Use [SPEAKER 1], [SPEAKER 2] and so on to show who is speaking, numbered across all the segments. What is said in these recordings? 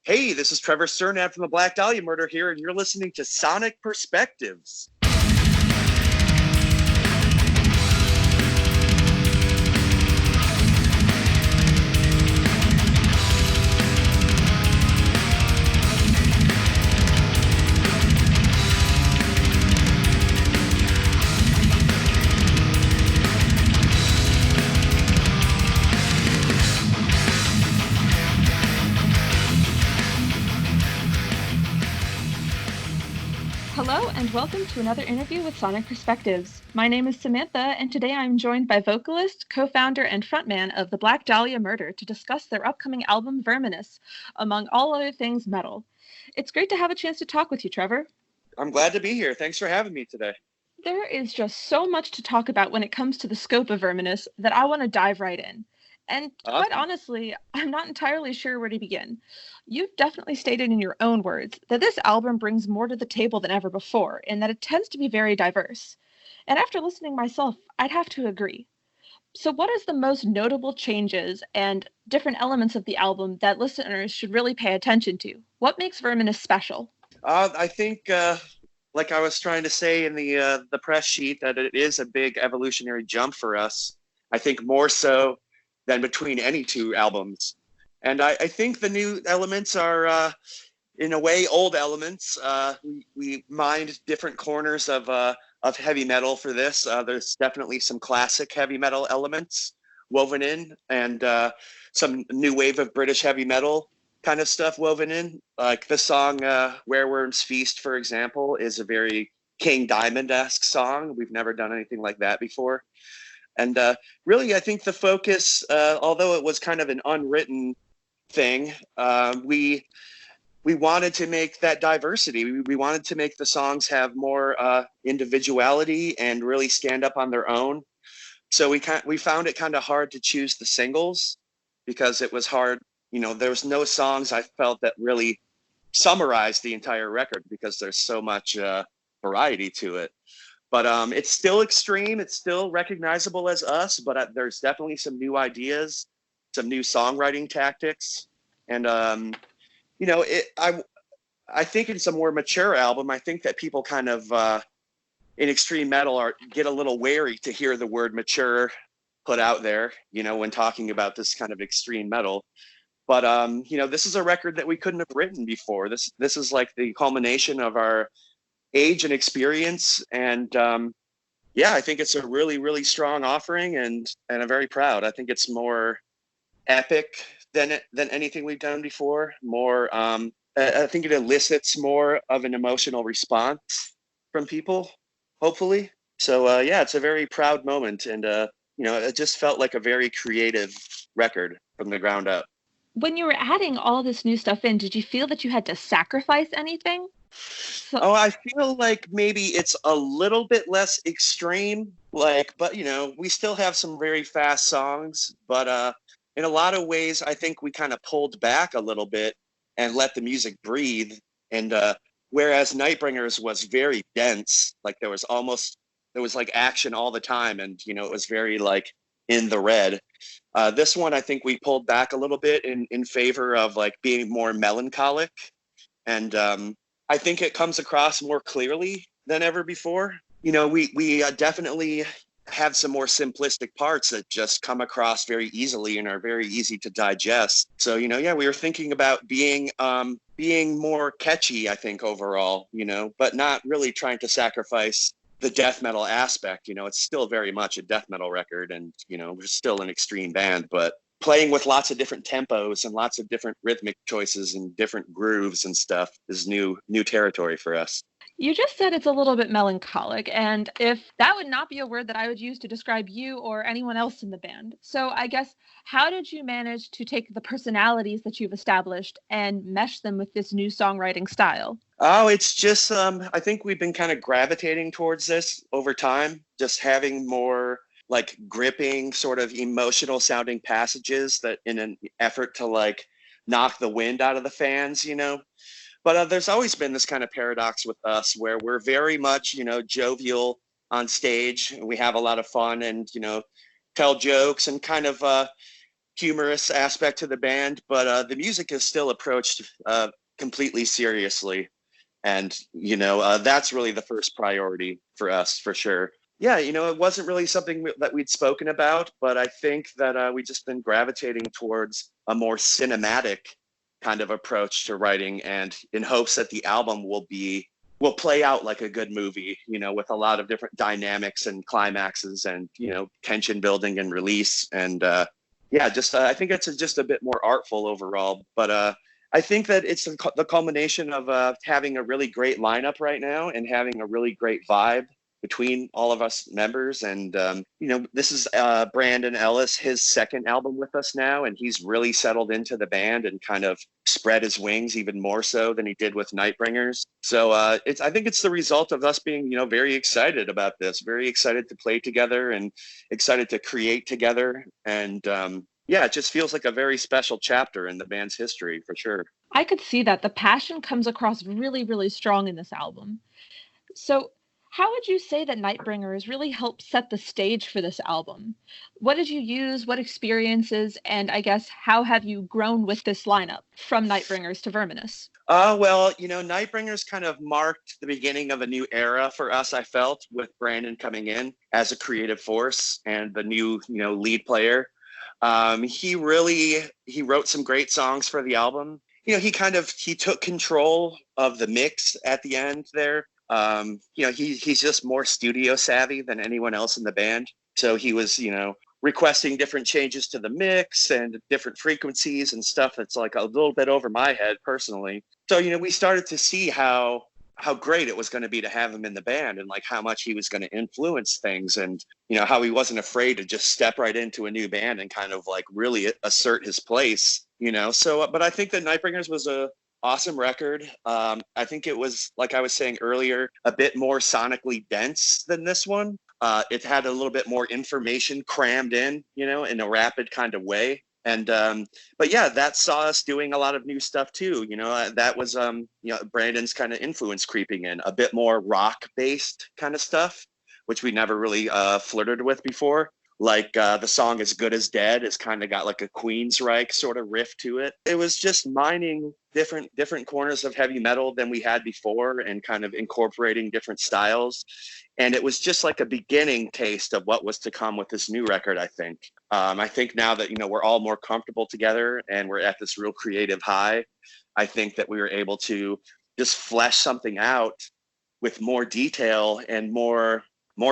[SPEAKER 1] Hey, this is Trevor Strnad from the Black Dahlia Murder here, and you're listening to Sonic Perspectives.
[SPEAKER 2] Hello and welcome to another interview with Sonic Perspectives. My name is Samantha, and today I'm joined by vocalist, co-founder, and frontman of the Black Dahlia Murder to discuss their upcoming album Verminous, among all other things metal. It's great to have a chance to talk with you, Trevor.
[SPEAKER 1] I'm glad to be here. Thanks for having me today.
[SPEAKER 2] There is just so much to talk about when it comes to the scope of Verminous that I want to dive right in. And quite honestly, I'm not entirely sure where to begin. You've definitely stated in your own words that this album brings more to the table than ever before, and that it tends to be very diverse. And after listening myself, I'd have to agree. So what is the most notable changes and different elements of the album that listeners should really pay attention to? What makes Verminous special?
[SPEAKER 1] I think, like I was trying to say in the press sheet, that it is a big evolutionary jump for us. I think more so than between any two albums. And I think the new elements are, in a way, old elements. We mined different corners of heavy metal for this. There's definitely some classic heavy metal elements woven in, and some new wave of British heavy metal kind of stuff woven in. Like the song Wereworms Feast, for example, is a very King Diamond-esque song. We've never done anything like that before. And really, I think the focus, although it was kind of an unwritten thing, we wanted to make that diversity. We wanted to make the songs have more individuality and really stand up on their own. So we found it kind of hard to choose the singles because it was hard. You know, there was no songs I felt that really summarized the entire record because there's so much variety to it. But it's still extreme. It's still recognizable as us, but there's definitely some new ideas, some new songwriting tactics. And, I think it's a more mature album. I think that people kind of, in extreme metal, get a little wary to hear the word mature put out there, when talking about this kind of extreme metal. But, this is a record that we couldn't have written before. This is like the culmination of our age and experience, and I think it's a really, really strong offering, and I'm very proud. I think it's more epic than anything we've done before. More, I think it elicits more of an emotional response from people, hopefully. So it's a very proud moment, and it just felt like a very creative record from the ground up.
[SPEAKER 2] When you were adding all this new stuff in, did you feel that you had to sacrifice anything?
[SPEAKER 1] I feel like maybe it's a little bit less extreme, but we still have some very fast songs, but in a lot of ways, I think we kind of pulled back a little bit and let the music breathe. And whereas Nightbringers was very dense, like there was like action all the time, and it was very like in the red. This one, I think we pulled back a little bit in favor of like being more melancholic, and I think it comes across more clearly than ever before. We definitely have some more simplistic parts that just come across very easily and are very easy to digest. So, we were thinking about being more catchy, I think, overall, but not really trying to sacrifice the death metal aspect. It's still very much a death metal record, and, we're still an extreme band, but playing with lots of different tempos and lots of different rhythmic choices and different grooves and stuff is new territory for us.
[SPEAKER 2] You just said it's a little bit melancholic, and if that would not be a word that I would use to describe you or anyone else in the band. So I guess, how did you manage to take the personalities that you've established and mesh them with this new songwriting style?
[SPEAKER 1] Oh, it's just, I think we've been kind of gravitating towards this over time, just having more like gripping, sort of emotional sounding passages that in an effort to like knock the wind out of the fans, But there's always been this kind of paradox with us where we're very much, jovial on stage. We have a lot of fun and, tell jokes and kind of humorous aspect to the band, but the music is still approached completely seriously. And, that's really the first priority for us, for sure. Yeah, it wasn't really something that we'd spoken about, but I think that we just been gravitating towards a more cinematic kind of approach to writing, and in hopes that the album will play out like a good movie, with a lot of different dynamics and climaxes and, tension building and release. And I think it's just a bit more artful overall. But I think that it's the culmination of having a really great lineup right now and having a really great vibe between all of us members. And, this is Brandon Ellis, his second album with us now, and he's really settled into the band and kind of spread his wings even more so than he did with Nightbringers. So I think it's the result of us being, very excited about this, very excited to play together and excited to create together. And it just feels like a very special chapter in the band's history, for sure.
[SPEAKER 2] I could see that. The passion comes across really, really strong in this album. So how would you say that Nightbringers really helped set the stage for this album? What did you use? What experiences? And I guess, how have you grown with this lineup from Nightbringers to Verminous?
[SPEAKER 1] Nightbringers kind of marked the beginning of a new era for us, I felt, with Brandon coming in as a creative force and the new, lead player. He wrote some great songs for the album. He took control of the mix at the end there. He's just more studio savvy than anyone else in the band. So he was, requesting different changes to the mix and different frequencies and stuff that's like a little bit over my head personally. So, we started to see how great it was going to be to have him in the band, and like how much he was going to influence things, and, how he wasn't afraid to just step right into a new band and kind of like really assert his place, So, but I think that Nightbringers was a awesome record. I think it was, like I was saying earlier, a bit more sonically dense than this one. It had a little bit more information crammed in, in a rapid kind of way. And that saw us doing a lot of new stuff too. That was Brandon's kind of influence creeping in, a bit more rock based kind of stuff, which we never really flirted with before. Like the song As Good as Dead has kind of got like a Queensryche sort of riff to it. It was just mining different corners of heavy metal than we had before and kind of incorporating different styles. And it was just like a beginning taste of what was to come with this new record, I think. I think now that, we're all more comfortable together and we're at this real creative high, I think that we were able to just flesh something out with more detail and more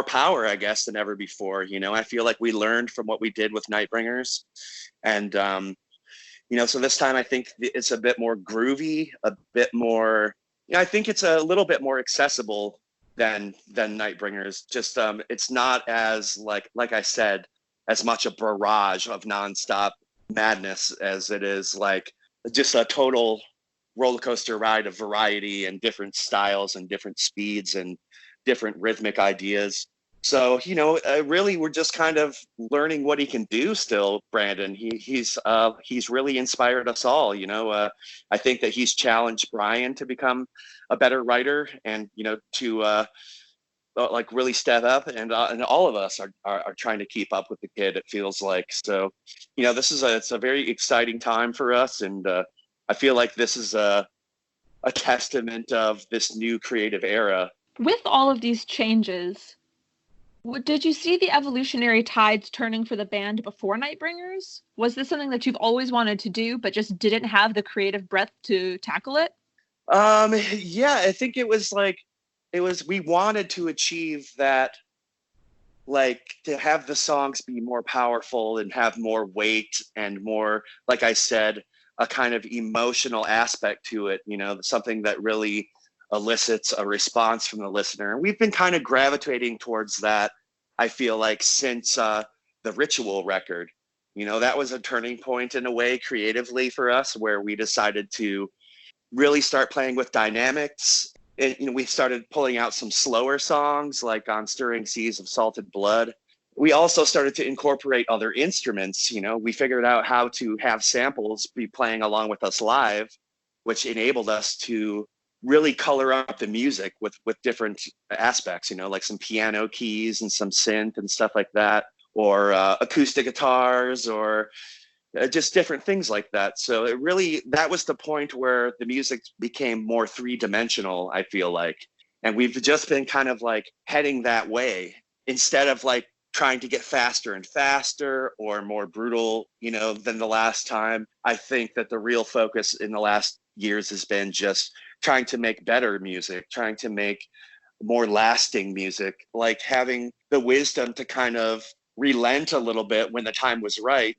[SPEAKER 1] power, I guess, than ever before. I feel like we learned from what we did with Nightbringers. And, so this time I think it's a bit more groovy, a bit more, I think it's a little bit more accessible than Nightbringers. Just, it's not as, like I said, as much a barrage of nonstop madness as it is like just a total roller coaster ride of variety and different styles and different speeds and different rhythmic ideas. So, really, we're just kind of learning what he can do still, Brandon. He's really inspired us all. I think that he's challenged Brian to become a better writer and, to like really step up, and all of us are trying to keep up with the kid, it feels like. So, it's a very exciting time for us. And I feel like this is a testament of this new creative era.
[SPEAKER 2] With all of these changes, did you see the evolutionary tides turning for the band before Nightbringers? Was this something that you've always wanted to do, but just didn't have the creative breadth to tackle it?
[SPEAKER 1] I think we wanted to achieve that, like, to have the songs be more powerful and have more weight and more, like I said, a kind of emotional aspect to it, something that really elicits a response from the listener. And we've been kind of gravitating towards that, I feel like, since the Ritual record. That was a turning point in a way creatively for us, where we decided to really start playing with dynamics. We started pulling out some slower songs, like on Stirring Seas of Salted Blood. We also started to incorporate other instruments. We figured out how to have samples be playing along with us live, which enabled us to really color up the music with different aspects, like some piano keys and some synth and stuff like that, or acoustic guitars, or just different things like that. So that was the point where the music became more three-dimensional, I feel like. And we've just been kind of like heading that way instead of like trying to get faster and faster or more brutal, than the last time. I think that the real focus in the last years has been just trying to make better music, trying to make more lasting music, like having the wisdom to kind of relent a little bit when the time was right,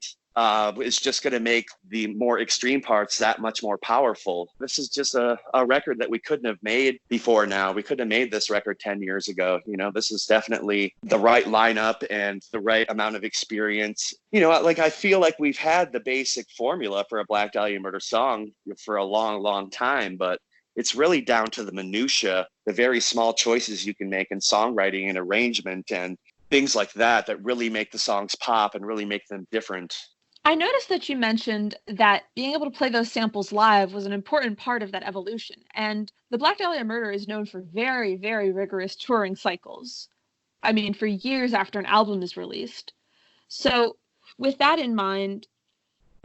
[SPEAKER 1] is just going to make the more extreme parts that much more powerful. This is just a record that we couldn't have made before now. We couldn't have made this record 10 years ago. This is definitely the right lineup and the right amount of experience. Like I feel like we've had the basic formula for a Black Dahlia Murder song for a long, long time, but it's really down to the minutia, the very small choices you can make in songwriting and arrangement and things like that really make the songs pop and really make them different.
[SPEAKER 2] I noticed that you mentioned that being able to play those samples live was an important part of that evolution. And the Black Dahlia Murder is known for very, very rigorous touring cycles. I mean, for years after an album is released. So with that in mind,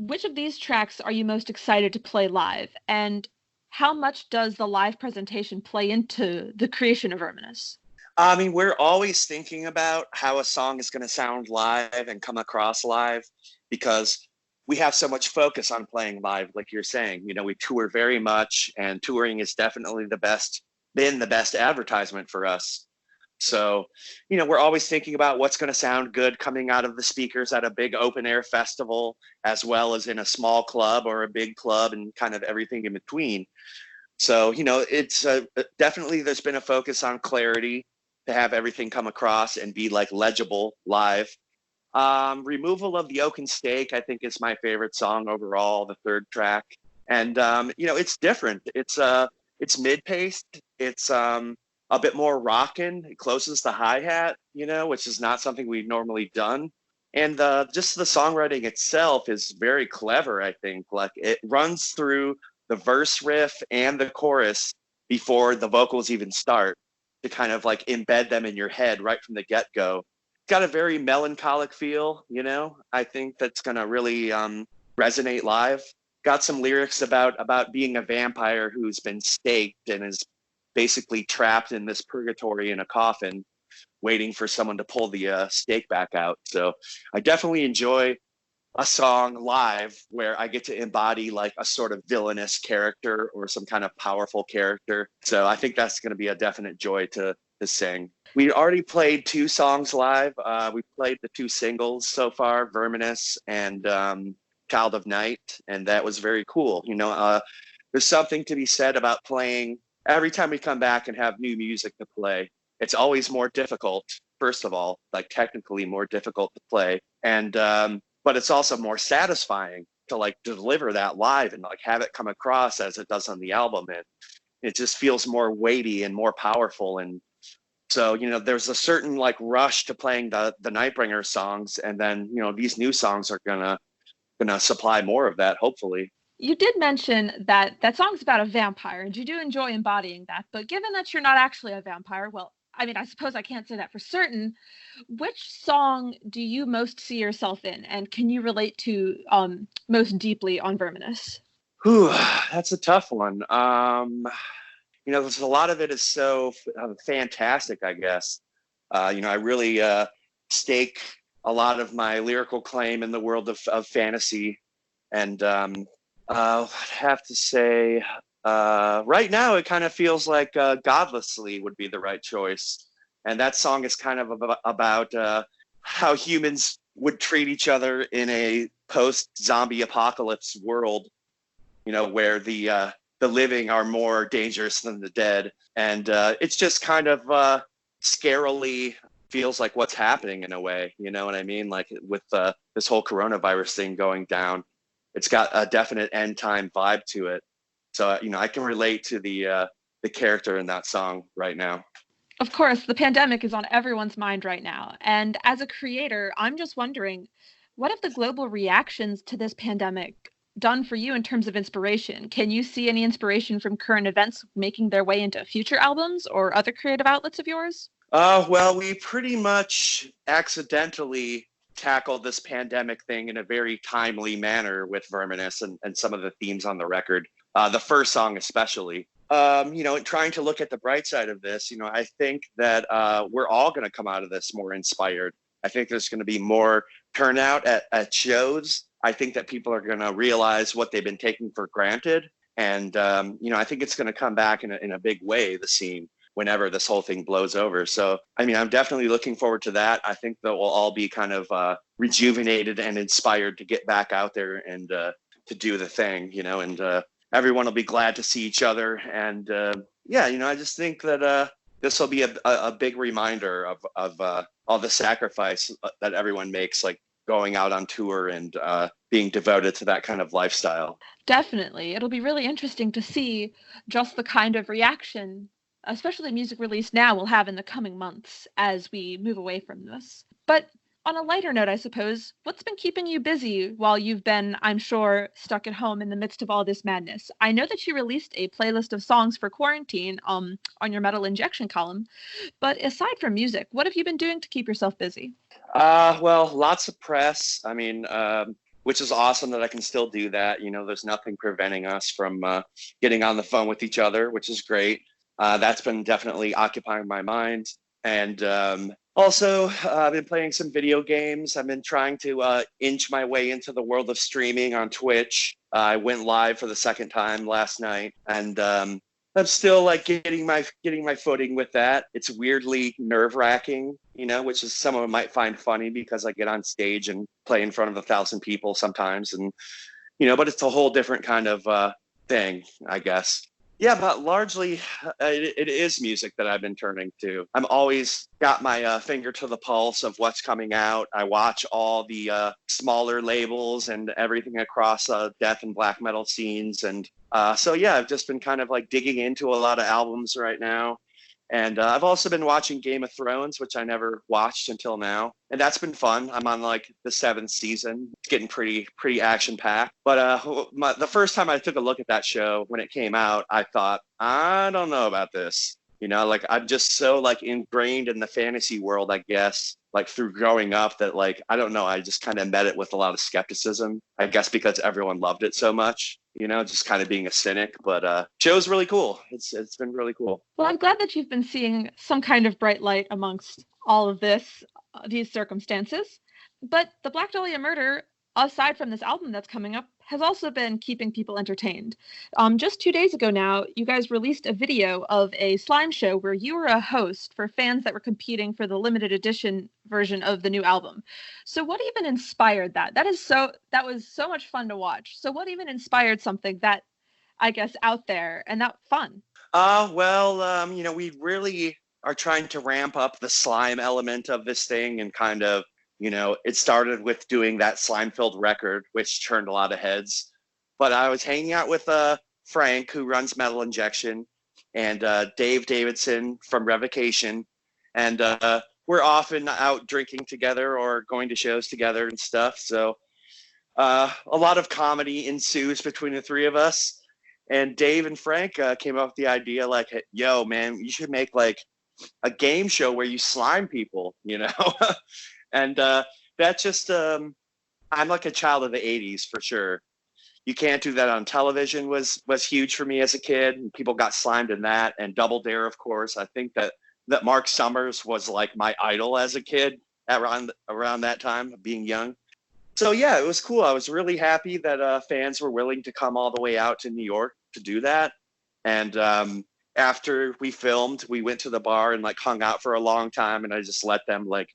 [SPEAKER 2] which of these tracks are you most excited to play live? And how much does the live presentation play into the creation of Verminous?
[SPEAKER 1] I mean, we're always thinking about how a song is going to sound live and come across live, because we have so much focus on playing live, like you're saying. We tour very much, and touring is definitely been the best advertisement for us. So, we're always thinking about what's going to sound good coming out of the speakers at a big open air festival, as well as in a small club or a big club and kind of everything in between. So, it's definitely, there's been a focus on clarity to have everything come across and be like legible live. Removal of the Oaken Stake, I think, is my favorite song overall, the third track. And, it's different. It's mid-paced. It's a bit more rockin'. It closes the hi-hat, which is not something we've normally done. And just the songwriting itself is very clever, I think. Like, it runs through the verse riff and the chorus before the vocals even start, to kind of like embed them in your head right from the get-go. Got a very melancholic feel, I think that's going to really resonate live. Got some lyrics about being a vampire who's been staked and is basically trapped in this purgatory in a coffin, waiting for someone to pull the stake back out. So I definitely enjoy a song live where I get to embody like a sort of villainous character or some kind of powerful character. So I think that's going to be a definite joy to sing. We already played 2 songs live. We played the 2 singles so far, Verminous and Child of Night, and that was very cool. There's something to be said about playing. Every time we come back and have new music to play, it's always more difficult, first of all, like technically more difficult to play. And but it's also more satisfying to like deliver that live and like have it come across as it does on the album. And it just feels more weighty and more powerful. And so, there's a certain like rush to playing the Nightbringers songs. And then, these new songs are gonna supply more of that, hopefully.
[SPEAKER 2] You did mention that song's about a vampire, and you do enjoy embodying that. But given that you're not actually a vampire, well, I mean, I suppose I can't say that for certain. Which song do you most see yourself in, and can you relate to most deeply on Verminous?
[SPEAKER 1] Whew, that's a tough one. There's a lot of it is so fantastic, I guess. I really stake a lot of my lyrical claim in the world of fantasy. And I'd have to say, right now, it kind of feels like Godlessly would be the right choice. And that song is kind of about how humans would treat each other in a post-zombie apocalypse world, where the living are more dangerous than the dead. And it's just kind of scarily feels like what's happening in a way, you know what I mean? Like with this whole coronavirus thing going down, it's got a definite end time vibe to it. So, I can relate to the character in that song right now.
[SPEAKER 2] Of course, the pandemic is on everyone's mind right now. And as a creator, I'm just wondering, what have the global reactions to this pandemic done for you in terms of inspiration? Can you see any inspiration from current events making their way into future albums or other creative outlets of yours?
[SPEAKER 1] Well, we pretty much accidentally tackled this pandemic thing in a very timely manner with Verminous and some of the themes on the record. The first song especially. Trying to look at the bright side of this, I think that we're all going to come out of this more inspired. I think there's going to be more turnout at shows. I think that people are going to realize what they've been taking for granted. And, I think it's going to come back in a big way, the scene, whenever this whole thing blows over. So, I'm definitely looking forward to that. I think that we'll all be kind of rejuvenated and inspired to get back out there and to do the thing, and everyone will be glad to see each other. And I just think that this will be a big reminder of all the sacrifice that everyone makes, like going out on tour and being devoted to that kind of lifestyle.
[SPEAKER 2] Definitely. It'll be really interesting to see just the kind of reaction, especially music released now, will have in the coming months as we move away from this. But on a lighter note, I suppose, what's been keeping you busy while you've been, I'm sure, stuck at home in the midst of all this madness? I know that you released a playlist of songs for quarantine on your Metal Injection column, but aside from music, what have you been doing to keep yourself busy?
[SPEAKER 1] Well, lots of press. Which is awesome that I can still do that. There's nothing preventing us from getting on the phone with each other, which is great. That's been definitely occupying my mind. And also, I've been playing some video games. I've been trying to inch my way into the world of streaming on Twitch. I went live for the second time last night, and I'm still like getting my footing with that. It's weirdly nerve-wracking, which is someone might find funny because I get on stage and play in front of 1,000 people sometimes, and but it's a whole different kind of thing, I guess. Yeah, but largely it is music that I've been turning to. I'm always got my finger to the pulse of what's coming out. I watch all the smaller labels and everything across death and black metal scenes. And so, yeah, I've just been kind of like digging into a lot of albums right now. And I've also been watching Game of Thrones, which I never watched until now. And that's been fun. I'm on like the 7th season. It's getting pretty action packed. But the first time I took a look at that show when it came out, I thought, I don't know about this. Like I'm just so like ingrained in the fantasy world, I guess, like through growing up that like, I don't know. I just kind of met it with a lot of skepticism, I guess, because everyone loved it so much. Just kind of being a cynic, but show's really cool. It's been really cool.
[SPEAKER 2] Well, I'm glad that you've been seeing some kind of bright light amongst all of these circumstances. But the Black Dahlia Murder, aside from this album that's coming up, has also been keeping people entertained. Just 2 days ago now, you guys released a video of a slime show where you were a host for fans that were competing for the limited edition version of the new album. So what even inspired that? That was so much fun to watch. So what even inspired something that, I guess, out there and that fun?
[SPEAKER 1] We really are trying to ramp up the slime element of this thing and kind of, it started with doing that slime-filled record, which turned a lot of heads. But I was hanging out with Frank, who runs Metal Injection, and Dave Davidson from Revocation. And we're often out drinking together or going to shows together and stuff. So a lot of comedy ensues between the three of us. And Dave and Frank came up with the idea like, yo, man, you should make like a game show where you slime people, And that just, I'm like a child of the 80s for sure. You can't do that on television was huge for me as a kid. And people got slimed in that. And Double Dare, of course. I think that Mark Summers was like my idol as a kid around that time, being young. So yeah, it was cool. I was really happy that fans were willing to come all the way out to New York to do that. And after we filmed, we went to the bar and like hung out for a long time. And I just let them like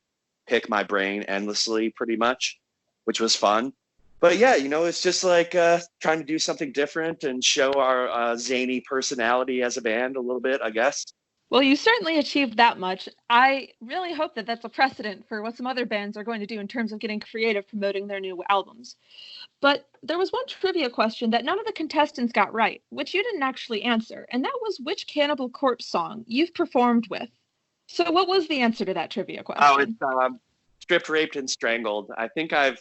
[SPEAKER 1] pick my brain endlessly pretty much, which was fun. But yeah, it's just like trying to do something different and show our zany personality as a band a little bit, I guess.
[SPEAKER 2] Well, you certainly achieved that much. I really hope that that's a precedent for what some other bands are going to do in terms of getting creative promoting their new albums. But there was one trivia question that none of the contestants got right, which you didn't actually answer, and that was which Cannibal Corpse song you've performed with. So what was the answer to that trivia question?
[SPEAKER 1] Oh, it's Stripped, Raped, and Strangled. I think I've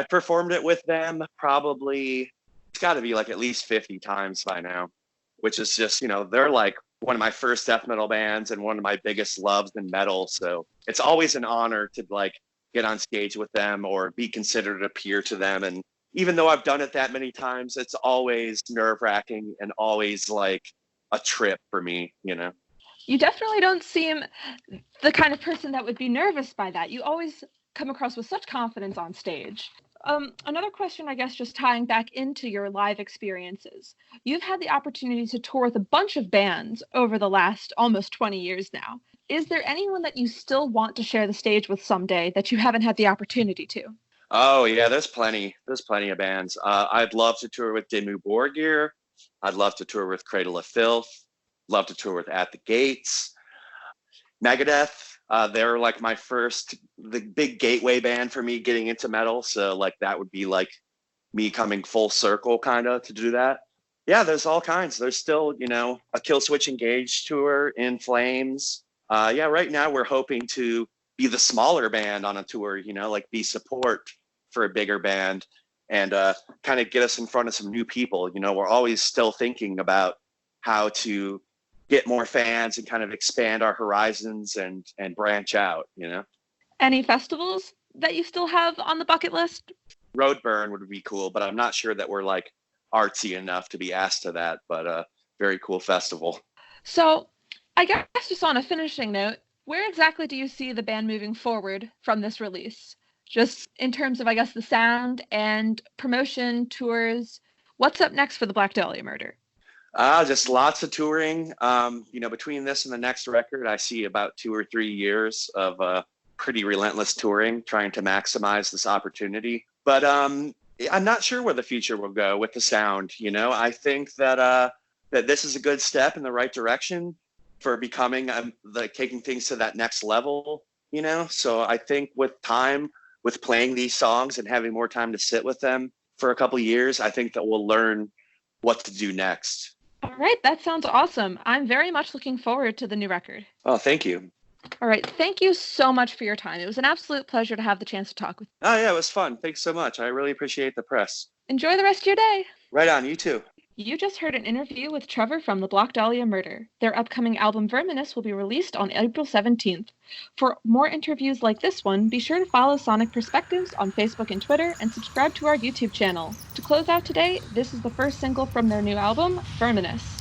[SPEAKER 1] performed it with them probably, it's got to be like at least 50 times by now, which is just, they're like one of my first death metal bands and one of my biggest loves in metal. So it's always an honor to like get on stage with them or be considered a peer to them. And even though I've done it that many times, it's always nerve-wracking and always like a trip for me, you know?
[SPEAKER 2] You definitely don't seem the kind of person that would be nervous by that. You always come across with such confidence on stage. Another question, I guess, just tying back into your live experiences. You've had the opportunity to tour with a bunch of bands over the last almost 20 years now. Is there anyone that you still want to share the stage with someday that you haven't had the opportunity to?
[SPEAKER 1] Oh, yeah, there's plenty. There's plenty of bands. I'd love to tour with Dimmu Borgir. I'd love to tour with Cradle of Filth. Love to tour with At the Gates. Megadeth. They're like the big gateway band for me getting into metal. So like that would be like me coming full circle kind of to do that. Yeah, there's all kinds. There's still, you know, a Killswitch Engage tour, In Flames. Yeah, right now we're hoping to be the smaller band on a tour, you know, like be support for a bigger band and kind of get us in front of some new people. You know, we're always still thinking about how to get more fans and kind of expand our horizons and branch out, you know?
[SPEAKER 2] Any festivals that you still have on the bucket list?
[SPEAKER 1] Roadburn would be cool, but I'm not sure that we're like artsy enough to be asked to that, but very cool festival.
[SPEAKER 2] So I guess just on a finishing note, where exactly do you see the band moving forward from this release? Just in terms of, I guess, the sound and promotion, tours, what's up next for the Black Dahlia Murder?
[SPEAKER 1] Just lots of touring. You know, between this and the next record, I see about 2 or 3 years of pretty relentless touring, trying to maximize this opportunity. But I'm not sure where the future will go with the sound. You know, I think that that this is a good step in the right direction for becoming like taking things to that next level. You know, so I think with time, with playing these songs and having more time to sit with them for a couple of years, I think that we'll learn what to do next.
[SPEAKER 2] All right, that sounds awesome. I'm very much looking forward to the new record.
[SPEAKER 1] Oh, thank you.
[SPEAKER 2] All right, thank you so much for your time. It was an absolute pleasure to have the chance to talk with you.
[SPEAKER 1] Oh, yeah, it was fun. Thanks so much. I really appreciate the press.
[SPEAKER 2] Enjoy the rest of your day.
[SPEAKER 1] Right on, you too.
[SPEAKER 2] You just heard an interview with Trevor from the Black Dahlia Murder. Their upcoming album Verminous will be released on April 17th. For more interviews like this one, be sure to follow Sonic Perspectives on Facebook and Twitter and subscribe to our YouTube channel. To close out today, this is the first single from their new album, Verminous.